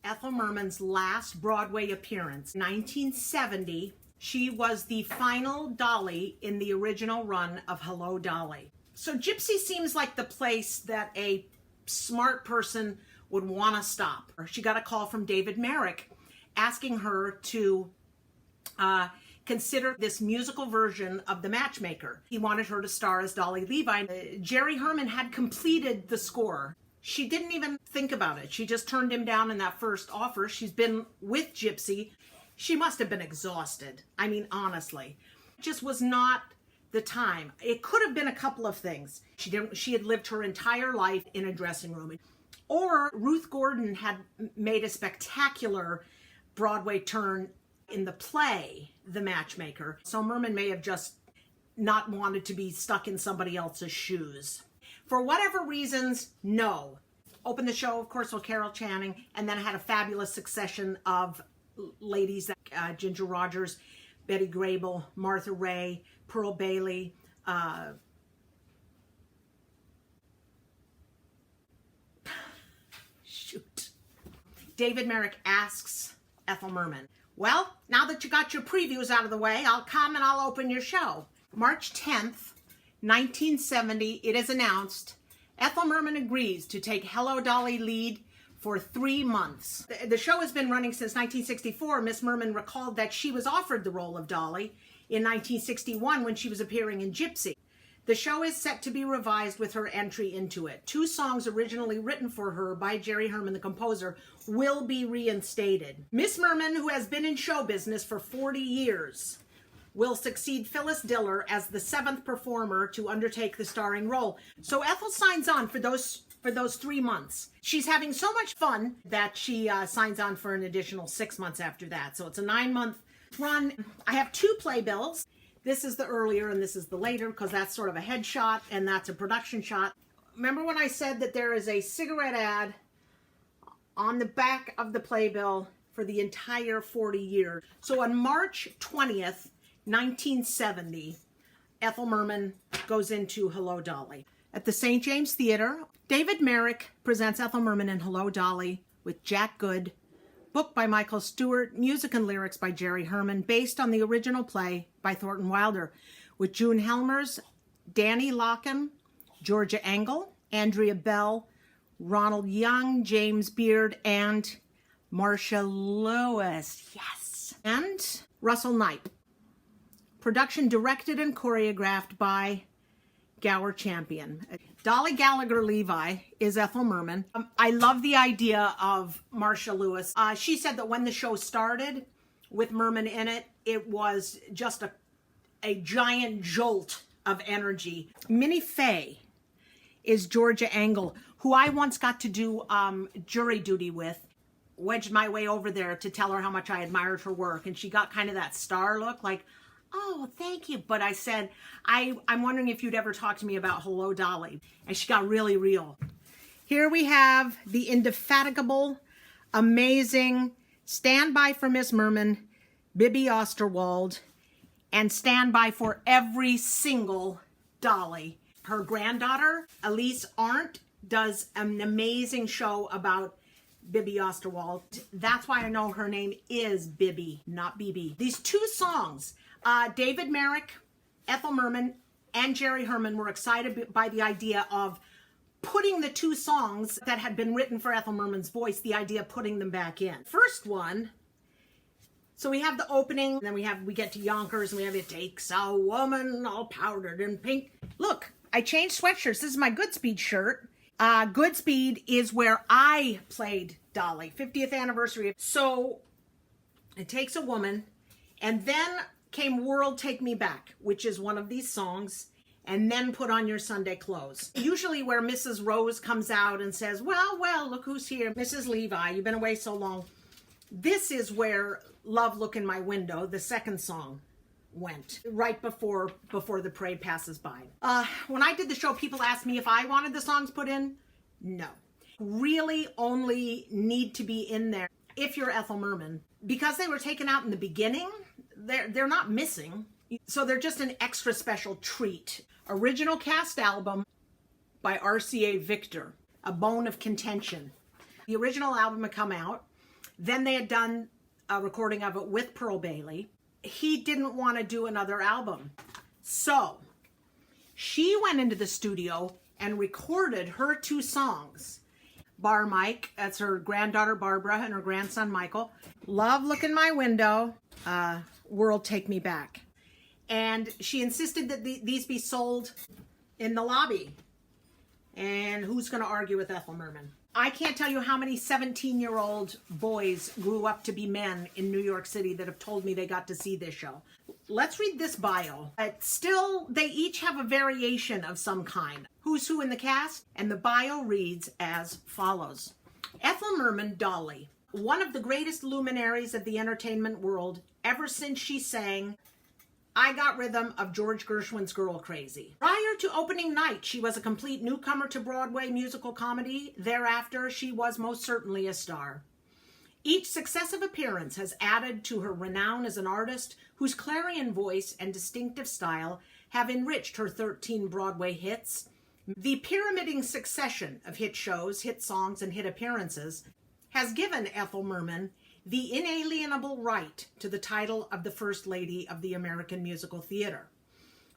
Ethel Merman's last Broadway appearance. 1970, she was the final Dolly in the original run of Hello, Dolly. So Gypsy seems like the place that a smart person would want to stop. She got a call from David Merrick asking her to consider this musical version of The Matchmaker. He wanted her to star as Dolly Levi. Jerry Herman had completed the score. She didn't even think about it. She just turned him down in that first offer. She's been with Gypsy. She must have been exhausted. I mean, honestly. It just was not the time. It could have been a couple of things. She had lived her entire life in a dressing room. Or Ruth Gordon had made a spectacular Broadway turn in the play, The Matchmaker. So Merman may have just not wanted to be stuck in somebody else's shoes. For whatever reasons, no. Opened the show, of course, with Carol Channing, and then had a fabulous succession of ladies, Ginger Rogers, Betty Grable, Martha Ray, Pearl Bailey, David Merrick asks Ethel Merman, well, now that you got your previews out of the way, I'll come and I'll open your show. March 10th, 1970, it is announced, Ethel Merman agrees to take Hello, Dolly lead for 3 months. The show has been running since 1964. Miss Merman recalled that she was offered the role of Dolly in 1961 when she was appearing in Gypsy. The show is set to be revised with her entry into it. 2 songs originally written for her by Jerry Herman, the composer, will be reinstated. Miss Merman, who has been in show business for 40 years, will succeed Phyllis Diller as the 7th performer to undertake the starring role. So Ethel signs on for those 3 months. She's having so much fun that she signs on for an additional 6 months after that. So it's a 9-month run. I have 2 playbills. This is the earlier and this is the later because that's sort of a headshot and that's a production shot. Remember when I said that there is a cigarette ad on the back of the playbill for the entire 40 years? So on March 20th, 1970, Ethel Merman goes into Hello, Dolly. At the St. James Theater, David Merrick presents Ethel Merman in Hello, Dolly with Jack Good, book by Michael Stewart, music and lyrics by Jerry Herman, based on the original play by Thornton Wilder, with June Helmers, Danny Locken, Georgia Engel, Andrea Bell, Ronald Young, James Beard, and Marcia Lewis. Yes. And Russell Knipe. Production directed and choreographed by Gower Champion. Dolly Gallagher Levi is Ethel Merman. I love the idea of Marcia Lewis. She said that when the show started with Merman in it, it was just a giant jolt of energy. Minnie Fay is Georgia Engel, who I once got to do jury duty with. Wedged my way over there to tell her how much I admired her work, and she got kind of that star look, like, oh, thank you. But I said, I'm wondering if you'd ever talk to me about Hello, Dolly. And she got really real. Here we have the indefatigable, amazing Stand By for Miss Merman, Bibby Osterwald, and Stand By for every single Dolly. Her granddaughter, Elise Arndt, does an amazing show about Bibby Osterwald. That's why I know her name is Bibby, not Bibi. These 2 songs, David Merrick, Ethel Merman, and Jerry Herman were excited by the idea of putting the 2 songs that had been written for Ethel Merman's voice, the idea of putting them back in. First one, so we have the opening, and then we get to Yonkers, and we have It Takes a Woman All Powdered in Pink. Look, I changed sweatshirts. This is my Goodspeed shirt. Goodspeed is where I played Dolly, 50th anniversary. So It Takes a Woman, and then came World Take Me Back, which is one of these songs, and then Put On Your Sunday Clothes. Usually where Mrs. Rose comes out and says, well, look who's here. Mrs. Levi, you've been away so long. This is where Love Look in My Window, the second song, went, right before the parade passes by. When I did the show, people asked me if I wanted the songs put in. No. Really only need to be in there if you're Ethel Merman. Because they were taken out in the beginning, they're not missing, so they're just an extra special treat. Original cast album by RCA Victor, A Bone of Contention. The original album had come out. Then they had done a recording of it with Pearl Bailey. He didn't want to do another album. So she went into the studio and recorded her 2 songs. Bar Mike, that's her granddaughter Barbara and her grandson Michael. Love Look in My Window, World Take Me Back. And she insisted that these be sold in the lobby. And who's going to argue with Ethel Merman? I can't tell you how many 17-year-old boys grew up to be men in New York City that have told me they got to see this show. Let's read this bio. Still, they each have a variation of some kind. Who's who in the cast? And the bio reads as follows. Ethel Merman, Dolly, one of the greatest luminaries of the entertainment world ever since she sang I Got Rhythm of George Gershwin's Girl Crazy. Prior to opening night, she was a complete newcomer to Broadway musical comedy. Thereafter, she was most certainly a star. Each successive appearance has added to her renown as an artist whose clarion voice and distinctive style have enriched her 13 Broadway hits. The pyramiding succession of hit shows, hit songs, and hit appearances has given Ethel Merman the inalienable right to the title of the First Lady of the American Musical Theater.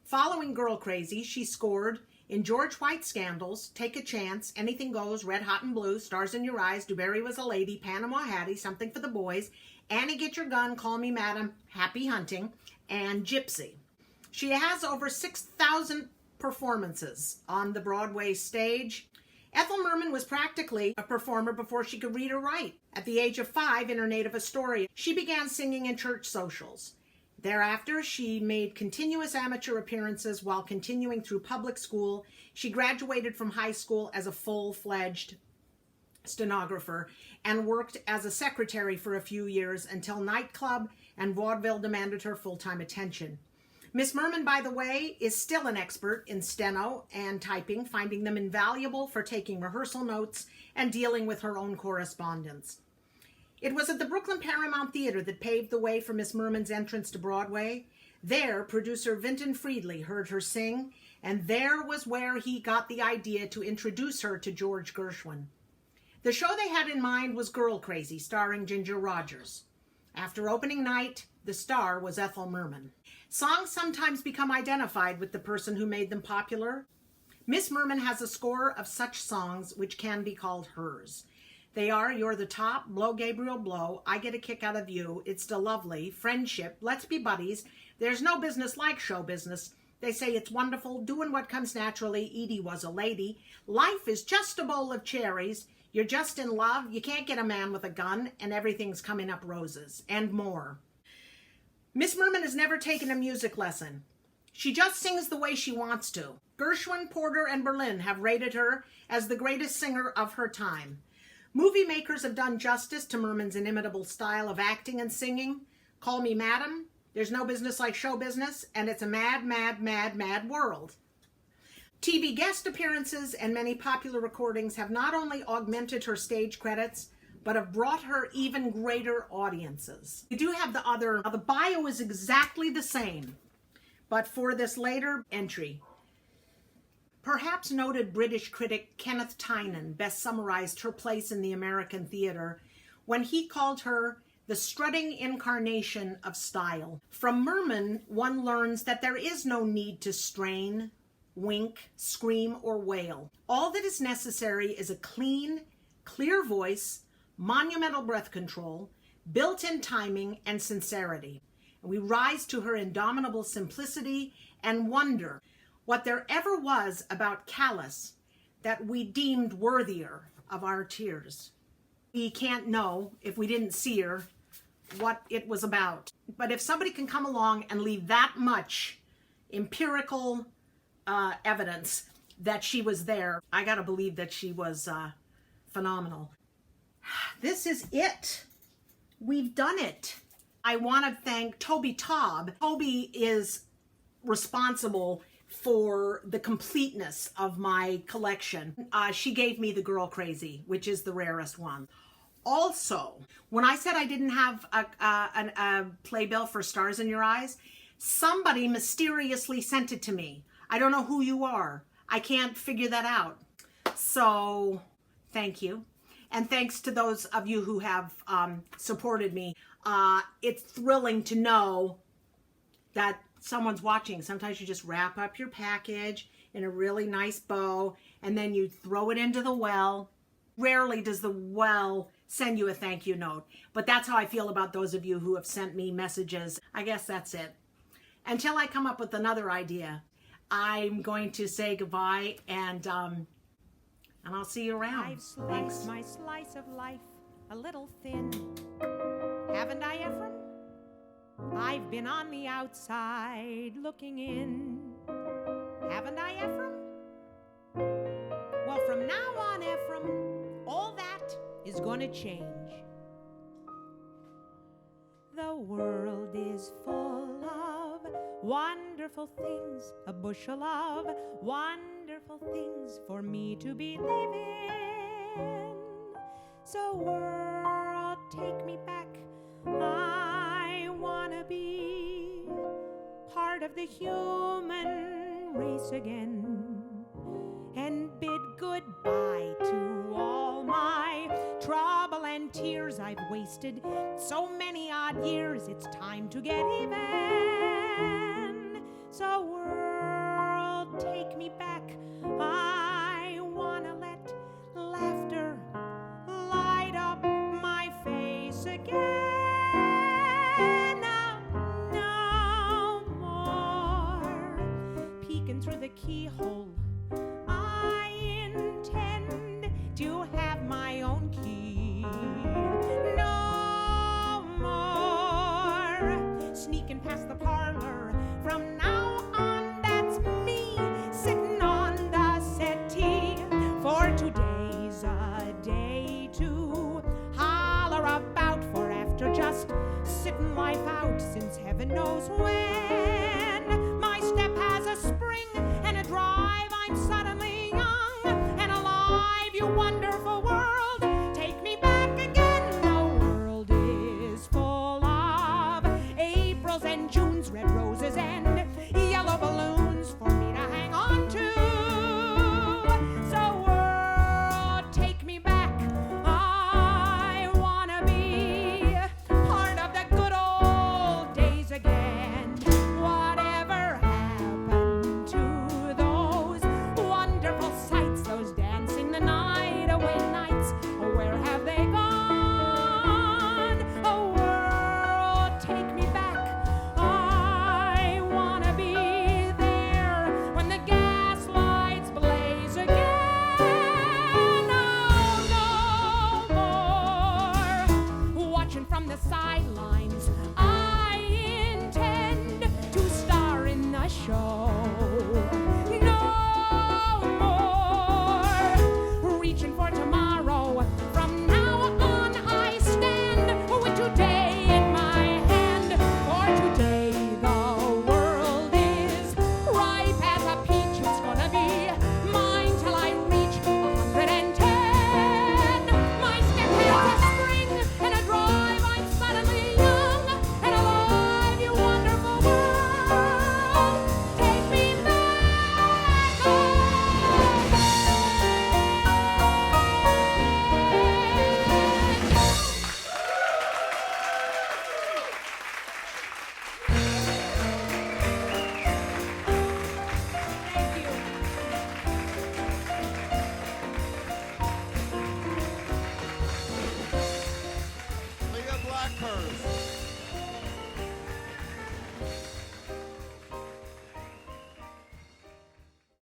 Following Girl Crazy, she scored in George White's Scandals, Take a Chance, Anything Goes, Red Hot and Blue, Stars in Your Eyes, DuBarry Was a Lady, Panama Hattie, Something for the Boys, Annie Get Your Gun, Call Me Madam, Happy Hunting, and Gypsy. She has over 6,000 performances on the Broadway stage. Ethel Merman was practically a performer before she could read or write. At the age of 5 in her native Astoria, she began singing in church socials. Thereafter, she made continuous amateur appearances while continuing through public school. She graduated from high school as a full-fledged stenographer and worked as a secretary for a few years until nightclub and vaudeville demanded her full-time attention. Miss Merman, by the way, is still an expert in steno and typing, finding them invaluable for taking rehearsal notes and dealing with her own correspondence. It was at the Brooklyn Paramount Theater that paved the way for Miss Merman's entrance to Broadway. There, producer Vinton Friedley heard her sing, and there was where he got the idea to introduce her to George Gershwin. The show they had in mind was Girl Crazy, starring Ginger Rogers. After opening night, the star was Ethel Merman. Songs sometimes become identified with the person who made them popular. Miss Merman has a score of such songs which can be called hers. They are You're the Top, Blow Gabriel Blow, I Get a Kick Out of You, It's Still Lovely, Friendship, Let's Be Buddies, There's No Business Like Show Business, They Say It's Wonderful, Doing What Comes Naturally, Edie Was a Lady, Life is Just a Bowl of Cherries, You're Just in Love, You Can't Get a Man with a Gun, and Everything's Coming Up Roses, and more. Miss Merman has never taken a music lesson. She just sings the way she wants to. Gershwin, Porter, and Berlin have rated her as the greatest singer of her time. Movie makers have done justice to Merman's inimitable style of acting and singing. Call Me Madam, There's No Business Like Show Business, and It's a Mad, Mad, Mad, Mad World. TV guest appearances and many popular recordings have not only augmented her stage credits, but have brought her even greater audiences. We do have the bio is exactly the same, but for this later entry, perhaps noted British critic Kenneth Tynan best summarized her place in the American theater when he called her the strutting incarnation of style. From Merman, one learns that there is no need to strain, wink, scream, or wail. All that is necessary is a clean, clear voice, monumental breath control, built-in timing, and sincerity. We rise to her indomitable simplicity and wonder what there ever was about Callous that we deemed worthier of our tears. We can't know, if we didn't see her, what it was about. But if somebody can come along and leave that much empirical evidence that she was there, I gotta believe that she was phenomenal. This is it. We've done it. I want to thank Toby Taub. Toby is responsible for the completeness of my collection. She gave me the Girl Crazy, which is the rarest one. Also, when I said I didn't have a playbill for Stars in Your Eyes, somebody mysteriously sent it to me. I don't know who you are. I can't figure that out. So, thank you. And thanks to those of you who have supported me. It's thrilling to know that someone's watching. Sometimes you just wrap up your package in a really nice bow, and then you throw it into the well. Rarely does the well send you a thank you note, but that's how I feel about those of you who have sent me messages. I guess that's it. Until I come up with another idea, I'm going to say goodbye, and I'll see you around. I've sliced my slice of life a little thin. Haven't I, Ephraim? I've been on the outside looking in. Haven't I, Ephraim? Well, from now on, Ephraim, all that is gonna change. The world is full of wonderful things, a bushel of wonderful things for me to believe in. So world, take me back. I wanna be part of the human race again, and bid goodbye to all my trouble and tears I've wasted so many odd years. It's time to get even. So world, take me back. I wanna let laughter light up my face again. No more peeking through the keyhole. I intend to have my own key. No more sneaking past the parlor. From now on, that's me sitting on the settee. For today's a day to holler about, for after just sitting life out since heaven knows when, my step has a spring and a drive. I'm suddenly young and alive. You wonderful world, take me back again. The world is full of Aprils and Junes, red roses and yellow balloons for me to hang on to. So world, take me back. I wanna be part of the good old days again. Whatever happened to those wonderful sights, those dancing the night away nights? Where have they gone? Oh world, take me back. I wanna be there when the gas lights blaze again. No more watching from the sidelines. I intend to star in the show. No more reaching for tomorrow. From now on, I stand with today in my hand. For today, the world is ripe as a peach. It's gonna be mine till I reach 110. My step has a spring and a drive. I'm suddenly young and alive. You wonderful world, take me back. Thank you. Leah Blackhurst.